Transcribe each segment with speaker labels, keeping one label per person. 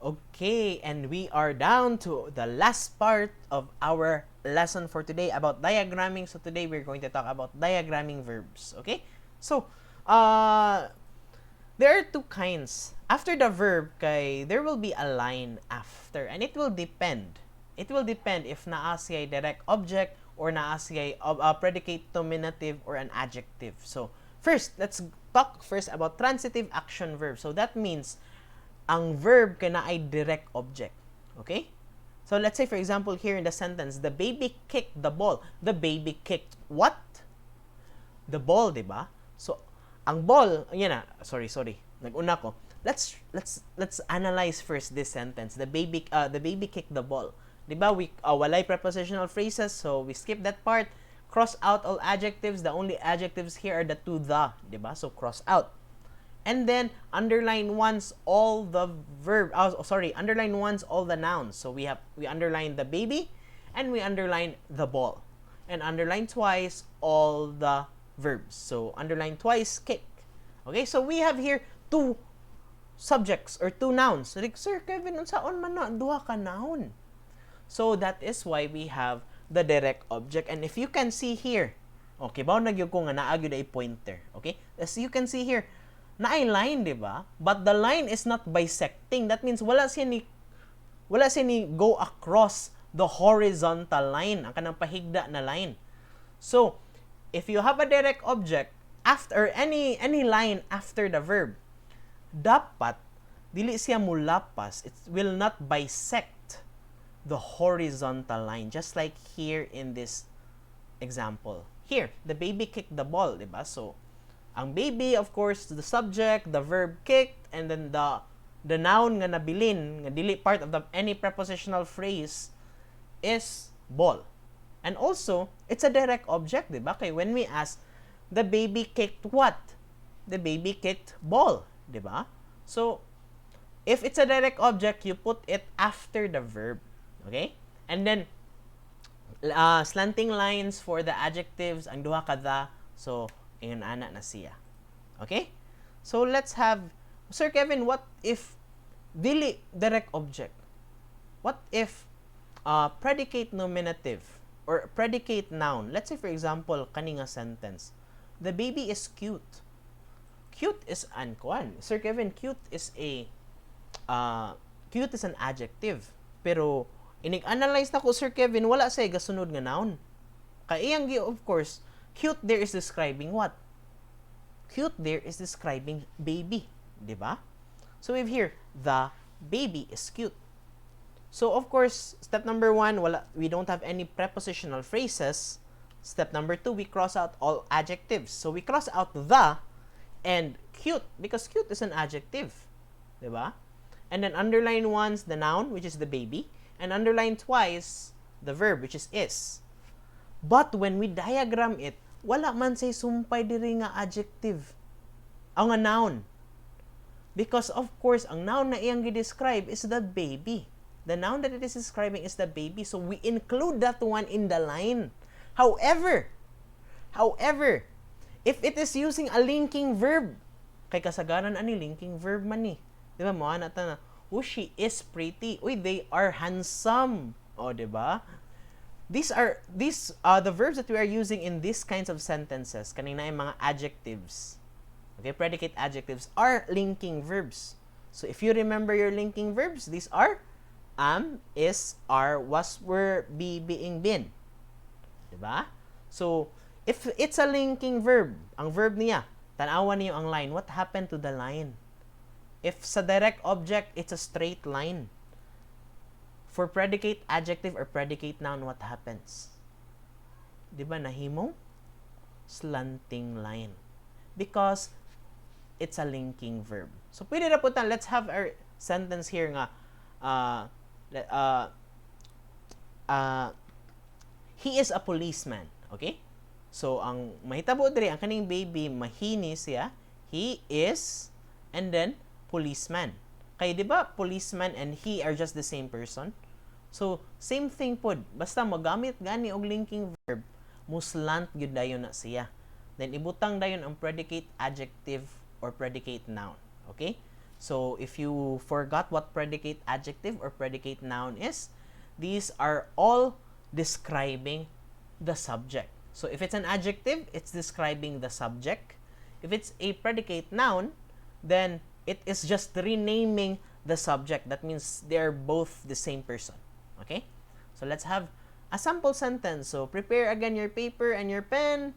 Speaker 1: Okay, and we are down to the last part of our lesson for today about diagramming. So today we're going to talk about diagramming verbs. Okay? So, there are two kinds. After the verb, there will be a line after, and it will depend. It will depend if naa siya direct object or naa siya predicate nominative or an adjective. So, first, let's talk first about transitive action verb. So, that means ang verb kana ay direct object. Okay? So, let's say, for example, here in the sentence, the baby kicked the ball. The baby kicked what? The ball, di ba? So, ang ball, yan na, sorry, nag-una ko. Let's analyze first this sentence. The baby kicked the ball. Di ba? Walay prepositional phrases, so we skip that part. Cross out all adjectives. The only adjectives here are the two the, di ba? So, cross out. And then, underline once all the underline once all the nouns. So, we underline the baby, and we underline the ball. And underline twice all the verbs. So, underline twice, kick. Okay, so we have here two subjects or two nouns. Like, Sir Kevin, unsaon man na, duha ka noun. So, that is why we have the direct object. And if you can see here, okay, bao nagyug ko nga naagyo na pointer. Okay, as you can see here, na ay line, di ba? But the line is not bisecting. That means wala siya ni go across the horizontal line, ang kanang pahigda na line. So, if you have a direct object after any line after the verb, dapat dili siya mulapas. It will not bisect the horizontal line, just like here in this example. Here, the baby kicked the ball, di ba? So, ang baby, of course, the subject, the verb kicked, and then the noun nga nabilin, nga dili part of any prepositional phrase is ball. And also, it's a direct object, di ba? Okay, when we ask, the baby kicked what? The baby kicked ball, di ba? So, if it's a direct object, you put it after the verb, okay? And then, slanting lines for the adjectives, ang duha ka the, so, ayun ana na siya. Okay? So, let's have, Sir Kevin, what if dili direct object? What if predicate nominative or predicate noun? Let's say, for example, kaninga sentence, the baby is cute. Cute is an kuan. Sir Kevin, cute is an adjective. Pero, inig-analyze na ko, Sir Kevin, wala say gasunod nga noun. Kaya iyang, of course, cute there is describing what? Cute there is describing baby, di ba? So we have here, the baby is cute. So of course, step number 1, we don't have any prepositional phrases. Step number 2, we cross out all adjectives. So we cross out the and cute, because cute is an adjective, di ba? And then underline once the noun, which is the baby, and underline twice the verb, which is. But when we diagram it, wala man say sumpay diri nga adjective. Ang nga noun. Because of course, ang noun na iyang gi-describe is the baby. The noun that it is describing is the baby. So we include that one in the line. However, if it is using a linking verb, kay kasagaran ani linking verb man ni. Di ba mo ana ta na, oh, she is pretty. Uy, they are handsome. O, di ba? These are the verbs that we are using in these kinds of sentences. Kanina ay mga adjectives. Okay, predicate adjectives are linking verbs. So if you remember your linking verbs, these are am, is, are, was, were, be, being, been. Diba? So if it's a linking verb, ang verb niya, tanawan niyo ang line. What happened to the line? If sa direct object, it's a straight line. For predicate adjective or predicate noun, what happens? Di ba nahimong? Slanting line. Because it's a linking verb. So, pwede na po tayo. Let's have our sentence here nga. He is a policeman. Okay? So, ang mahitabo diri, ang kaning baby, mahini siya. He is, and then, policeman. Kaya di ba policeman and he are just the same person? So, same thing po. Basta magamit gani og linking verb, muslant gyud dayon na siya. Then ibutang dayon ang predicate adjective or predicate noun. Okay? So if you forgot what predicate adjective or predicate noun is, these are all describing the subject. So if it's an adjective, it's describing the subject. If it's a predicate noun, then it is just renaming the subject. That means they're both the same person. Okay? So let's have a sample sentence. So prepare again your paper and your pen.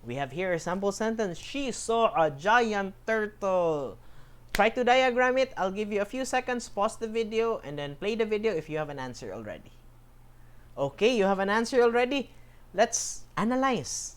Speaker 1: We have here a sample sentence. She saw a giant turtle. Try to diagram it. I'll give you a few seconds. Pause the video and then play the video if you have an answer already. Okay, you have an answer already. Let's analyze.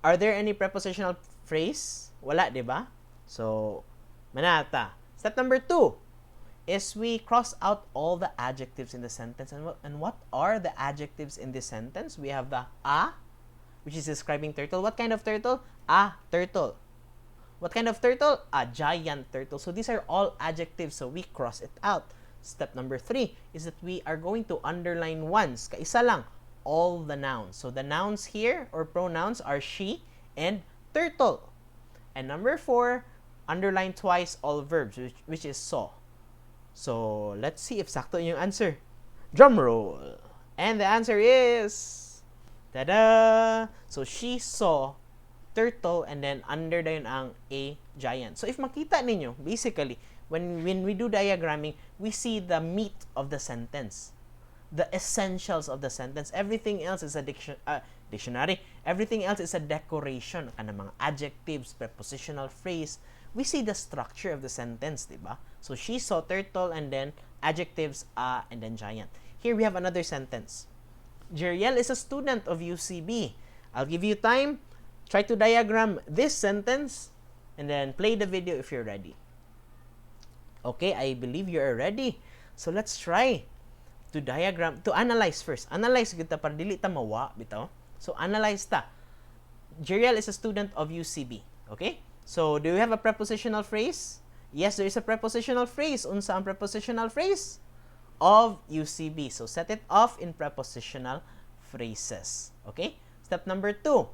Speaker 1: Are there any prepositional phrase? Wala, di ba? So, manata. Step number 2 is we cross out all the adjectives in the sentence. And what are the adjectives in this sentence? We have the a, which is describing turtle. What kind of turtle? A turtle. What kind of turtle? A giant turtle. So these are all adjectives. So we cross it out. Step number 3 is that we are going to underline once. Kaisa lang. All the nouns. So the nouns here or pronouns are she and turtle. And number 4, underline twice all verbs, which is saw. So let's see if sakto yung answer. Drum roll. And the answer is, tada! So she saw turtle and then under na yun ang a giant. So if makita ninyo, basically, when we do diagramming, we see the meat of the sentence. The essentials of the sentence. Everything else is a dictionary. Everything else is a decoration. Kanang mga adjectives, prepositional phrase. We see the structure of the sentence, diba? So she saw turtle and then adjectives, and then giant. Here we have another sentence. Jeriel is a student of UCB. I'll give you time. Try to diagram this sentence and then play the video if you're ready. Okay, I believe you are ready. So let's try to analyze first. Analyze kita para dili ta mawa bitaw. So analyze ta. Jeriel is a student of UCB. Okay? So do you have a prepositional phrase? Yes, there is a prepositional phrase. Unsa ang prepositional phrase? Of UCB. So set it off in prepositional phrases. Okay? Step number 2.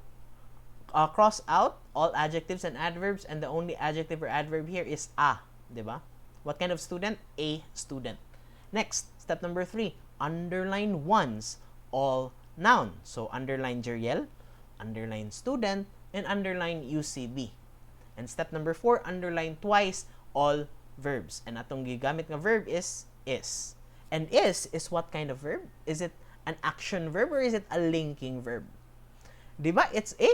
Speaker 1: Cross out all adjectives and adverbs, and the only adjective or adverb here is a, diba? What kind of student? A student. Next, step number 3, underline once all noun. So underline Jeriel, underline student, and underline UCB. And step number 4, underline twice all verbs. And atong gigamit nga verb is. And is what kind of verb? Is it an action verb or is it a linking verb? Diba? It's a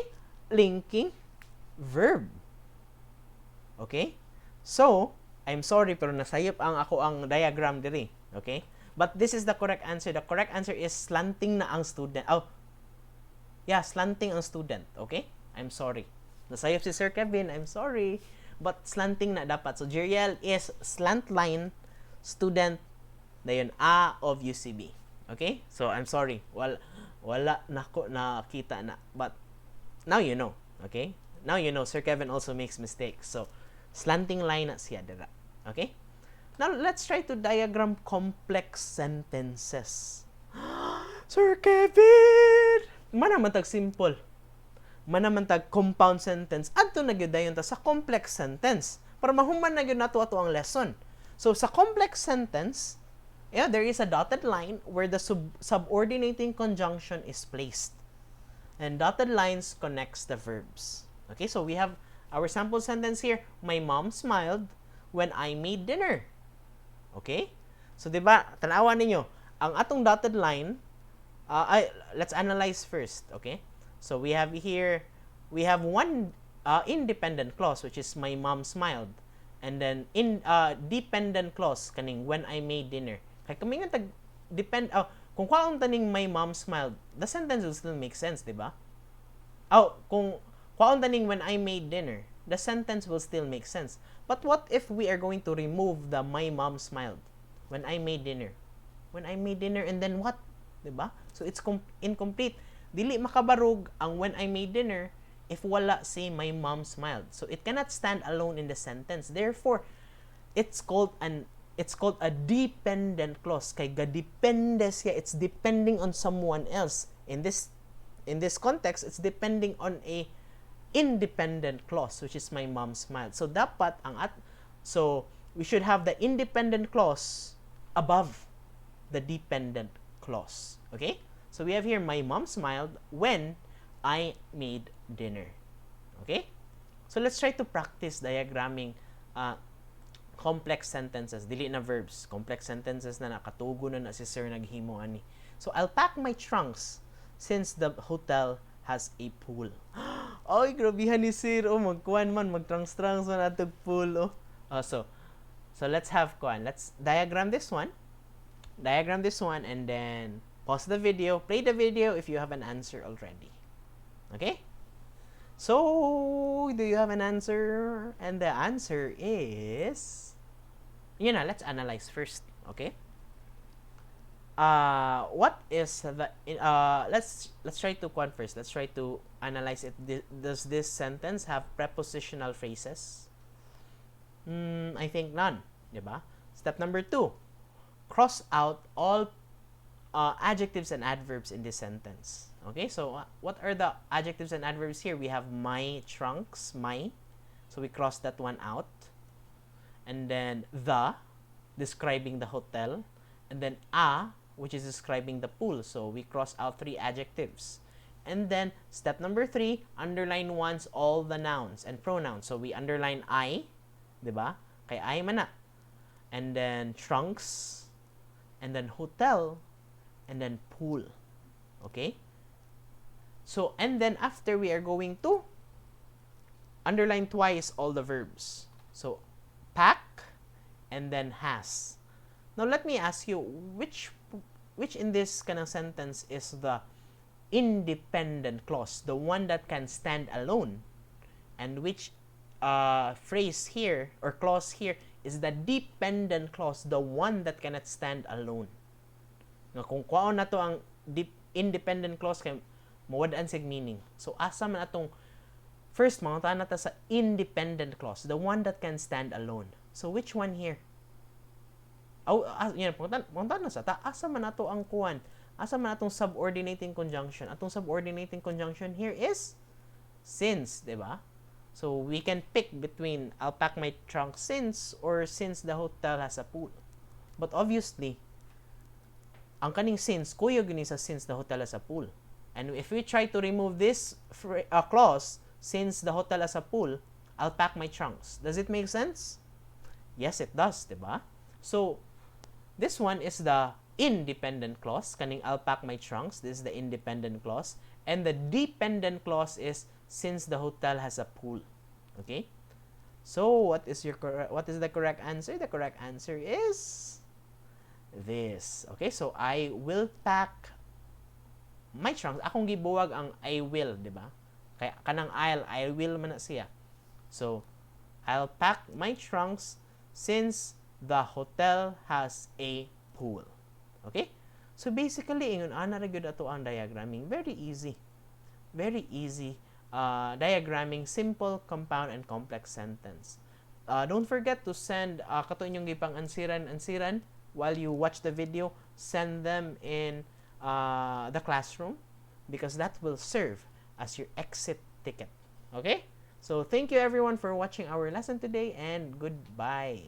Speaker 1: linking verb. Okay? So, I'm sorry pero nasayop ang diagram diri. Okay? But this is the correct answer. The correct answer is slanting na ang student. Oh. Yeah, slanting ang student. Okay? I'm sorry. Nasayop si Sir Kevin. I'm sorry. But slanting na dapat. So, Jeriel is slant line student na yun, A of UCB. Okay? So, I'm sorry. Wala nakita na. But, now you know. Okay? Now you know. Sir Kevin also makes mistakes. So, slanting line na siya dira. Okay? Now, let's try to diagram complex sentences. Sir Kevin! Manamantag simple. Manamantag compound sentence. Adto na gyud dayon ta sa complex sentence. Para mahuman na gyud nato ato ang lesson. So, sa complex sentence, there is a dotted line where the subordinating conjunction is placed. And dotted lines connects the verbs. Okay, so we have our sample sentence here. My mom smiled when I made dinner. Okay? So, diba, tanawan ninyo, ang atong dotted line, let's analyze first. Okay? So, we have here, we have one independent clause, which is my mom smiled. And then, dependent clause, kaning when I made dinner. Kaya kami nga kung kwaon taning my mom smiled, the sentence will still make sense, di ba? Kung kwaon taning when I made dinner, the sentence will still make sense. But what if we are going to remove the my mom smiled? When I made dinner. When I made dinner and then what? Di ba? So it's incomplete. Dili makabarog ang when I made dinner if wala say my mom smiled. So it cannot stand alone in the sentence. Therefore, it's called a dependent clause. Kay ga-depende siya. It's depending on someone else. In this context, it's depending on a independent clause, which is my mom smiled. So dapat we should have the independent clause above the dependent clause. Okay? So we have here, my mom smiled when I made dinner. Okay? So let's try to practice diagramming complex sentences, dili na verbs, complex sentences na nakatugo na si sir naghimo ani. So I'll pack my trunks since the hotel has a pool. Ay, grabihan ni sir. Oh, magkuan man, magtrunks-trunks man atog pool. Oh. So let's have kuan. Let's diagram this one. Diagram this one and then pause the video, play the video if you have an answer already. Okay? So, do you have an answer? And the answer is, let's analyze first, okay? What is the, let's try to quant first. Let's try to analyze it. Does this sentence have prepositional phrases? I think none, diba? Step number 2, cross out all adjectives and adverbs in this sentence. Okay, so what are the adjectives and adverbs here? We have my trunks, my. So we cross that one out. And then the, describing the hotel. And then a, which is describing the pool. So we cross out 3 adjectives. And then step number 3, underline once all the nouns and pronouns. So we underline I, diba? Kay I man na. And then trunks. And then hotel. And then pool. Okay? So, and then after we are going to underline twice all the verbs. So, pack and then has. Now, let me ask you, which in this kind of sentence is the independent clause, the one that can stand alone? And which phrase here or clause here is the dependent clause, the one that cannot stand alone? Nga kung kwaon na to ang independent clause kay mawad-an sig meaning. So asa man atong first mangutan nata sa independent clause, the one that can stand alone. So which one here? Mangutan na sa ta asa man ato ang kuan? Asa man atong subordinating conjunction? Atong subordinating conjunction here is since, di ba? So we can pick between I'll pack my trunk since or since the hotel has a pool. But obviously, ang kaning since, kuyo gini sa since the hotel has a pool. And if we try to remove this clause, since the hotel has a pool, I'll pack my trunks. Does it make sense? Yes, it does, diba? So, this one is the independent clause. Kaning I'll pack my trunks. This is the independent clause. And the dependent clause is since the hotel has a pool. Okay? So, what is the correct answer? The correct answer is this. Okay? So, I will pack my trunks. Akong gibuwag ang I will, di ba? Kaya kanang I will man na siya. So, I'll pack my trunks since the hotel has a pool. Okay? So, basically, ingon ana ra gyud ato ang diagramming. Very easy. Very easy diagramming simple, compound, and complex sentence. Don't forget to send kato inyong gipang ansiran while you watch the video. Send them in the classroom because that will serve as your exit ticket. Okay? So thank you everyone for watching our lesson today and goodbye.